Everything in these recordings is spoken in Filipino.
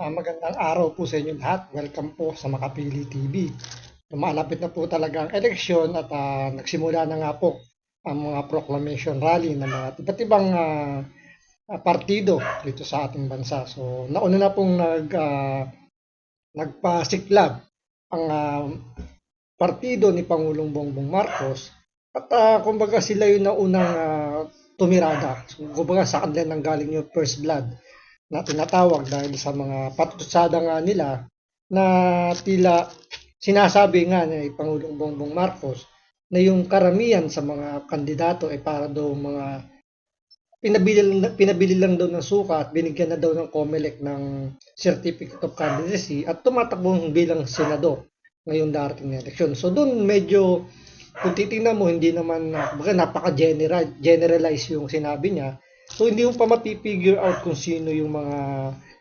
Magandang araw po sa inyo lahat. Welcome po sa Makapili TV. Lumalapit na po talaga ang eleksyon at nagsimula na nga po ang mga proclamation rally ng mga iba't ibang partido dito sa ating bansa. So nauna na pong nagpasiklab ang partido ni Pangulong Bongbong Marcos at kumbaga sila yung naunang tumirada. So, kumbaga sa kanila nang galing yung first blood na tinatawag dahil sa mga patutsada nga nila na tila sinasabi nga ni Pangulong Bongbong Marcos na yung karamihan sa mga kandidato ay para daw mga pinabili lang daw ng suka at binigyan na daw ng COMELEC ng Certificate of Candidacy at tumatakbong bilang senador ngayong darating na eleksyon. So doon medyo kung titingnan mo hindi naman napaka-generalize yung sinabi niya. So hindi mo pa mapipigure out kung sino yung mga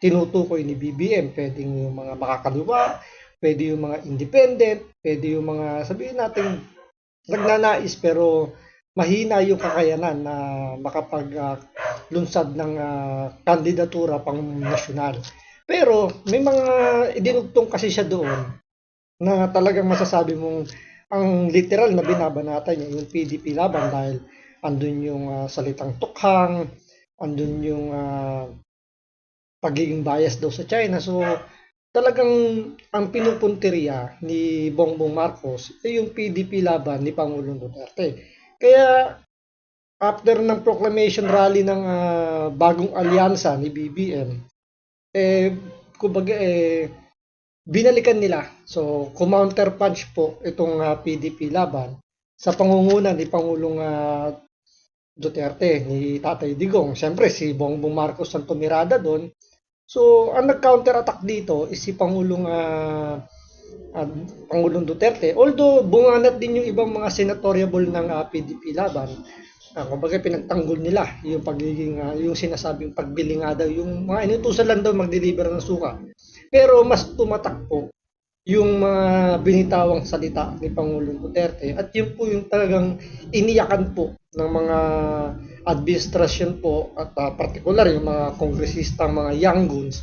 tinutukoy ni BBM. Pwedeng yung mga makakaliwa, pwede yung mga independent, pwede yung mga sabihin natin nagnanais pero mahina yung kakayanan na makapaglunsad ng kandidatura pang nasyonal. Pero may mga idinugtong kasi siya doon na talagang masasabi mong ang literal na binabanata niya yung PDP laban dahil andun yung salitang tukhang, andun yung pagiging bias daw sa China. So talagang ang pinupunteriya ni Bongbong Marcos ay yung PDP laban ni Pangulong Duterte. Kaya after ng proclamation rally ng bagong alyansa ni BBM, kumbaga binalikan nila. So, counter punch po itong PDP laban sa pangunguna ni Pangulong Duterte, ni Tatay Digong. Siyempre, si Bongbong Marcos ang tumirada doon. So, ang nag-counter attack dito is si Pangulong Duterte. Although, bunganat din yung ibang mga senatoriable ng PDP laban. Kumbaga pinagtanggol nila yung pagiging yung sinasabing pagbili nga daw yung mga inutusan lang daw mag-deliver ng suka. Pero mas tumatak po yung mga binitawang salita ni Pangulong Duterte at yun po yung talagang iniyakan po ng mga administrasyon po at partikular yung mga kongresista, mga young guns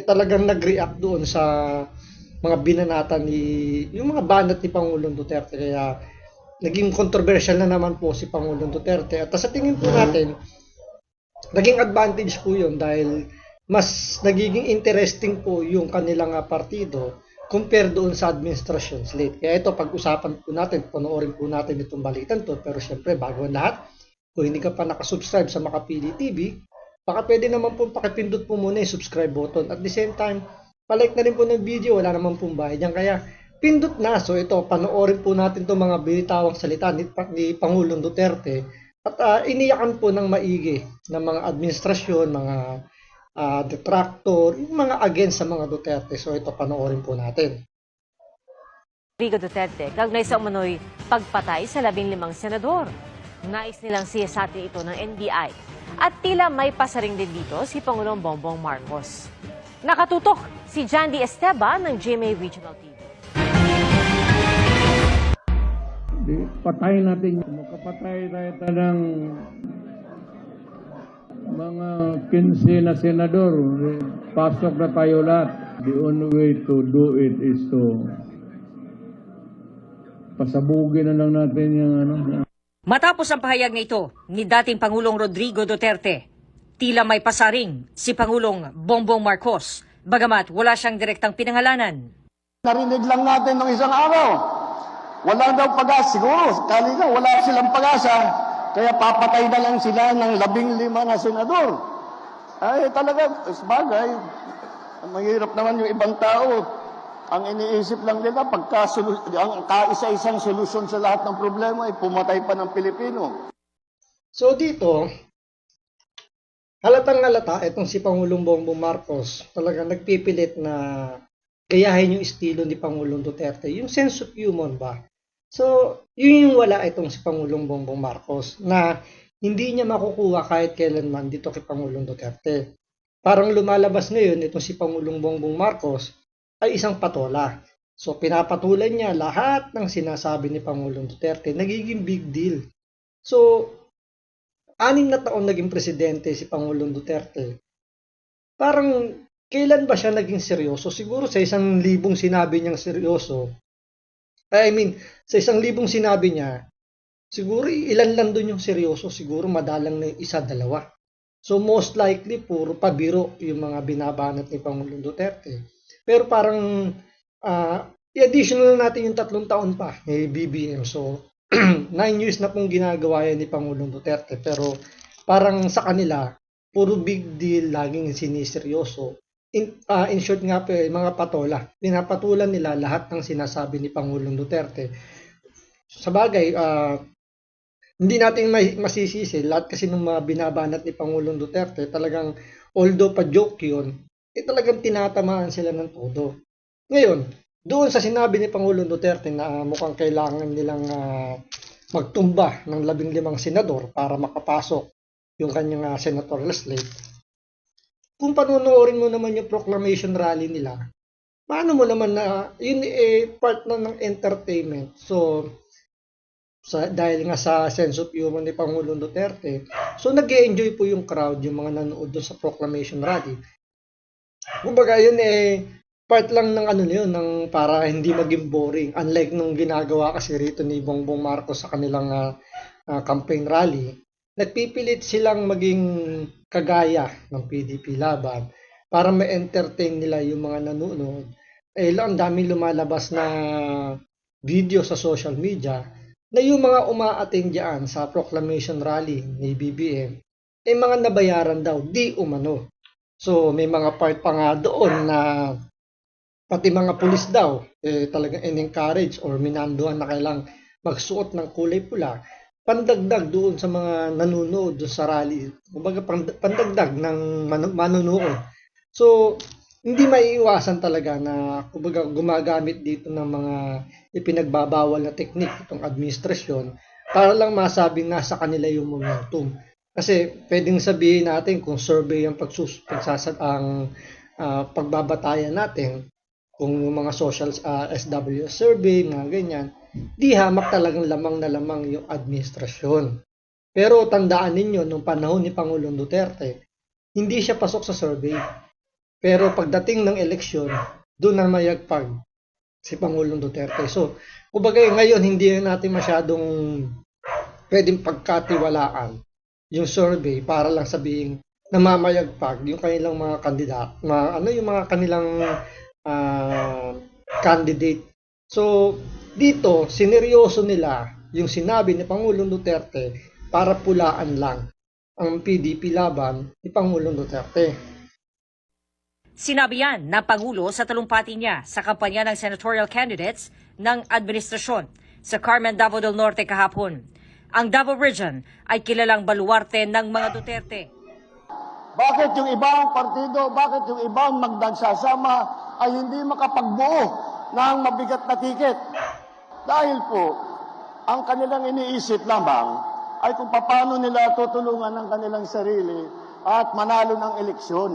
talagang nag-react doon sa mga binanata ni yung mga banat ni Pangulong Duterte kaya naging controversial na naman po si Pangulong Duterte at sa tingin po natin naging advantage po yun dahil mas nagiging interesting po yung kanilang partido compare doon sa administration slate. Kaya ito pag-usapan po natin, panoorin po natin itong balitan to. Pero syempre bago ang lahat, kung hindi ka pa nakasubscribe sa Makapili TV, baka pwede naman po pakipindot po muna yung subscribe button. At the same time, palike na rin po ng video, wala naman pong bayad yan. Kaya pindot na. So ito, panoorin po natin itong mga binitawang salita ni Pangulong Duterte at iniyakan po ng maigi ng mga administrasyon, mga detractor, yung mga against sa mga Duterte. So ito, panoorin po natin. Rodrigo Duterte, kaugnay sa umano'y pagpatay sa 15 senador. Nais nilang siyasatin ito ng NBI. At tila may pasaring din dito si Pangulong Bongbong Marcos. Nakatutok si Jandy Esteban ng GMA Regional TV. Patay natin, makapatay tayo ng mga 15 na senador, pasok na tayo lahat. The only way to do it is to pasabugin na lang natin yung Matapos ang pahayag na ito ni dating Pangulong Rodrigo Duterte, tila may pasaring si Pangulong Bongbong Marcos, bagamat wala siyang direktang pinangalanan. Narinig lang natin nung isang araw, wala daw pag-asa. Siguro, kali nga, wala silang pag-asa. Kaya papatay na lang sila ng 15 na senador. Ay, talaga, sabagay. Mahirap naman yung ibang tao. Ang iniisip lang nila, ang kaisa-isang solusyon sa lahat ng problema ay pumatay pa ng Pilipino. So dito, halatang halata itong si Pangulong Bongbong Marcos talagang nagpipilit na gayahin yung estilo ni Pangulong Duterte. Yung sense of humor ba? So, yun yung wala itong si Pangulong Bongbong Marcos na hindi niya makukuha kahit kailanman dito kay Pangulong Duterte. Parang lumalabas ngayon itong si Pangulong Bongbong Marcos ay isang patola. So, pinapatulan niya lahat ng sinasabi ni Pangulong Duterte. Nagiging big deal. So, 6 na taon naging presidente si Pangulong Duterte. Parang kailan ba siya naging seryoso? Siguro sa 1,000 sinabi niyang seryoso, sa 1,000 sinabi niya, siguro ilan lang doon yung seryoso, siguro madalang na yung isa, dalawa. So most likely, puro pabiro yung mga binabanat ni Pangulong Duterte. Pero parang i-additional na natin yung 3 taon pa ni BBM. So 9 years na pong ginagawa yan ni Pangulong Duterte. Pero parang sa kanila, puro big deal, laging siniseryoso. In short nga po, mga patola. Pinapatulan nila lahat ng sinasabi ni Pangulong Duterte. Sa bagay, hindi natin masisisi. Lahat kasi ng mga binabanat ni Pangulong Duterte, talagang, although pa joke yun, talagang tinatamaan sila ng todo. Ngayon, doon sa sinabi ni Pangulong Duterte na mukhang kailangan nilang magtumba ng 15 senador para makapasok yung kanyang senatorial slate, kung panonoorin mo naman yung proclamation rally nila, paano mo naman na yun part na ng entertainment. So, dahil nga sa sense of humor ni Pangulong Duterte, so nag-enjoy po yung crowd, yung mga nanood doon sa proclamation rally. Kumbaga yun part lang ng ng para hindi maging boring. Unlike nung ginagawa kasi rito ni Bongbong Marcos sa kanilang campaign rally, nagpipilit silang maging kagaya ng PDP Laban para ma-entertain nila yung mga nanonood. Ang daming lumalabas na video sa social media na yung mga umaattend dyan sa proclamation rally ni BBM, mga nabayaran daw, di umano. So may mga part pa nga doon na pati mga pulis daw, talagang in-encourage or minanduhan na kailang magsuot ng kulay pula, pandagdag doon sa mga nanonood doon sa rally. Kumbaga pandagdag ng manonood. So, hindi maiiwasan talaga na kumbaga gumagamit dito ng mga ipinagbabawal na teknik itong administrasyon para lang masabing nasa kanila yung momentum. Kasi pwedeng sabihin natin kung survey ang pagbabatayan natin, kung yung mga social SWS survey, mga ganyan, di hamak talagang lamang na lamang yung administrasyon. Pero tandaan ninyo, nung panahon ni Pangulong Duterte, hindi siya pasok sa survey. Pero pagdating ng eleksyon, doon na mayagpag si Pangulong Duterte. So, kumbaga ngayon, hindi natin masyadong pwedeng pagkatiwalaan yung survey para lang sabihin namamayagpag yung kanilang mga kandidat, yung mga kanilang candidate. So, dito, sineryoso nila yung sinabi ni Pangulong Duterte para pulaan lang ang PDP Laban ni Pangulong Duterte. Sinabi yan na Pangulo sa talumpati niya sa kampanya ng senatorial candidates ng administrasyon sa Carmen, Davao del Norte kahapon. Ang Davao Region ay kilalang baluarte ng mga Duterte. Bakit yung ibang partido, bakit yung ibang magdagsasama ay hindi makapagbuo ng mabigat na tiket? Dahil po, ang kanilang iniisip lamang ay kung paano nila tutulungan ang kanilang sarili at manalo ng eleksyon.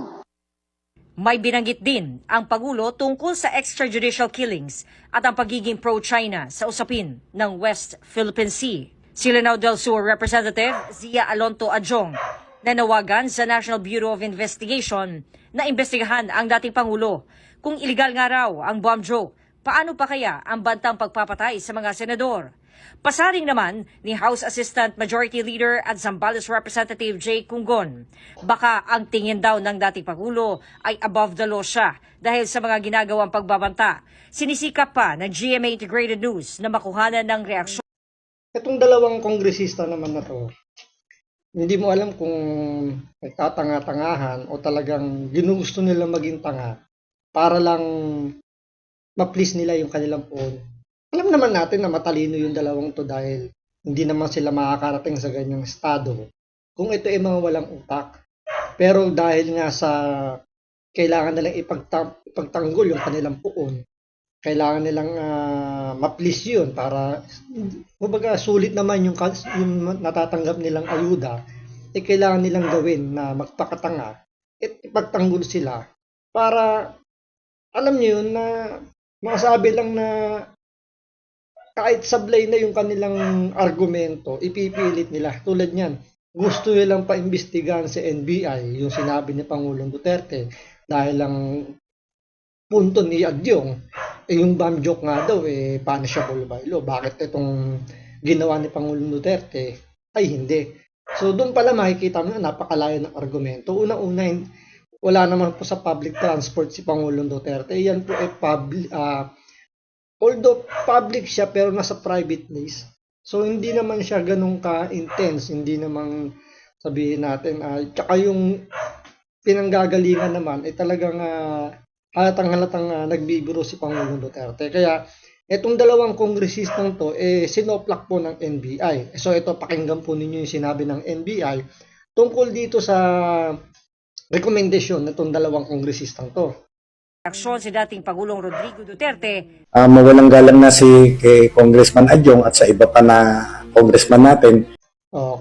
May binanggit din ang Pangulo tungkol sa extrajudicial killings at ang pagiging pro-China sa usapin ng West Philippine Sea. Si Lanao del Sur Representative Zia Alonto Adjong nanawagan sa National Bureau of Investigation na imbestigahan ang dating Pangulo. Kung iligal nga raw ang bomb joke, paano pa kaya ang bantang pagpapatay sa mga senador? Pasaring naman ni House Assistant Majority Leader at Zambales Representative Jay Cungon. Baka ang tingin daw ng dating Pangulo ay above the law siya dahil sa mga ginagawang pagbabanta. Sinisikap pa ng GMA Integrated News na makuhanan ng reaksyon. Itong dalawang kongresista naman na to, hindi mo alam kung nagtatanga-tangahan o talagang ginusto nila maging tanga para lang ma-please nila yung kanilang phone. Alam naman natin na matalino yung dalawang to dahil hindi naman sila makakarating sa ganyang estado kung ito ay mga walang utak. Pero dahil nga sa kailangan nilang ipagtanggol yung kanilang puon, kailangan nilang ma-please yun para kumbaga sulit naman yung natatanggap nilang ayuda, kailangan nilang gawin na magpakatanga at ipagtanggol sila para alam niyo yun na makasabi lang na kahit sablay na yung kanilang argumento, ipipilit nila. Tulad niyan, gusto nilang paimbestigahan sa NBI, yung sinabi ni Pangulong Duterte, Dahil ang punto ni Adyong, yung bomb joke nga daw, punishable by law. Bakit itong ginawa ni Pangulong Duterte ay hindi? So doon pala makikita mo na napakalayo ng argumento. Unang-una, wala naman po sa public transport si Pangulong Duterte. Yan po ay public, although public siya pero nasa private place. So hindi naman siya ganun ka-intense, hindi naman sabihin natin, tsaka yung pinanggagalingan naman ay talagang halatang nagbibiro si Pangulong Duterte. Kaya itong dalawang kongresistang to, sinoplak po ng NBI. So ito, pakinggan po ninyo yung sinabi ng NBI tungkol dito sa rekomendasyon na itong dalawang kongresistang to. Aksyon si dating Pangulong Rodrigo Duterte. Mawalang galang na si kay Congressman Adyong at sa iba pa na congressman natin.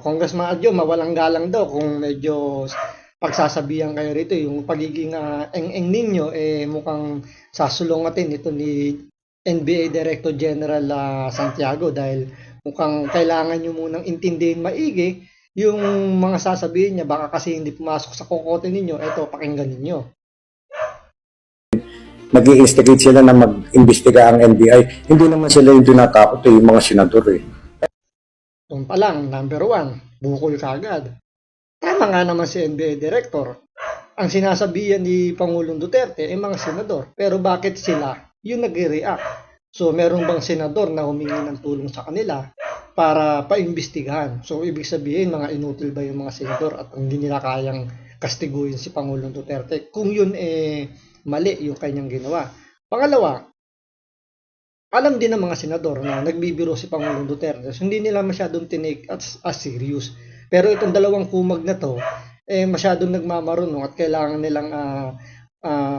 Congressman Adyo, mawalang galang daw kung medyo pagsasabihan kayo rito. Yung pagiging eng-eng ninyo, mukhang sasulungatin ito ni NBA Director General Santiago dahil mukhang kailangan nyo munang intindihin maigi yung mga sasabihin niya. Baka kasi hindi pumasok sa kokote ninyo. Ito, pakinggan ninyo. Nag-i-instigate sila na mag-imbestiga ang NBI. Hindi naman sila yung tinatakot, yung mga senador. Doon pa lang, number 1, bukol kagad. Tama nga naman si NBA Director. Ang sinasabihan ni Pangulong Duterte ay mga senador. Pero bakit sila yung nag-react? So, meron bang senador na humingi ng tulong sa kanila para paimbestigahan? So, ibig sabihin, mga inutil ba yung mga senador at hindi nila kayang kastiguin si Pangulong Duterte? Kung yun mali yung kanyang ginawa. Pangalawa, alam din ng mga senador na nagbibiro si Pangulong Duterte. So, hindi nila masyadong tinake as serious. Pero itong dalawang kumag na to, masyadong nagmamarunong at kailangan nilang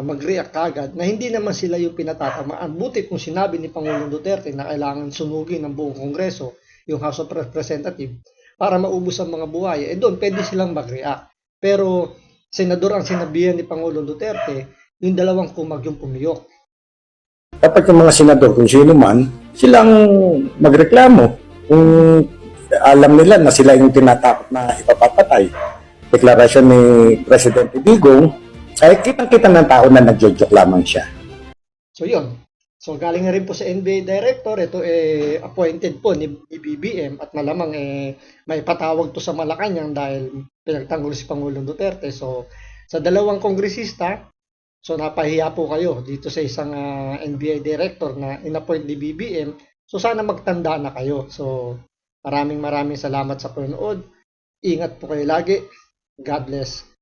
mag-react agad na hindi naman sila yung pinatatamaan. Buti kung sinabi ni Pangulong Duterte na kailangan sunugin ng buong Kongreso, yung House of Representatives, para maubos ang mga buhay, doon pwede silang mag-react. Pero senador ang sinabihan ni Pangulong Duterte, yung dalawang kumag yung pumiyok. Dapat yung mga senador, kung sino man, silang magreklamo. Kung alam nila na sila yung tinatakot na ipapatay. Deklarasyon ni Presidente Digong, ay kitang-kita ng tao na nagjojoke lamang siya. So yun. So galing na rin po sa NBA Director, ito appointed po ni BBM at malamang may patawag to sa Malacanang dahil pinagtanggol si Pangulong Duterte. So sa dalawang kongresista, so napahiya po kayo dito sa isang NBA Director na inappoint ni BBM. So sana magtanda na kayo. So maraming salamat sa panonood. Ingat po kayo lagi. God bless.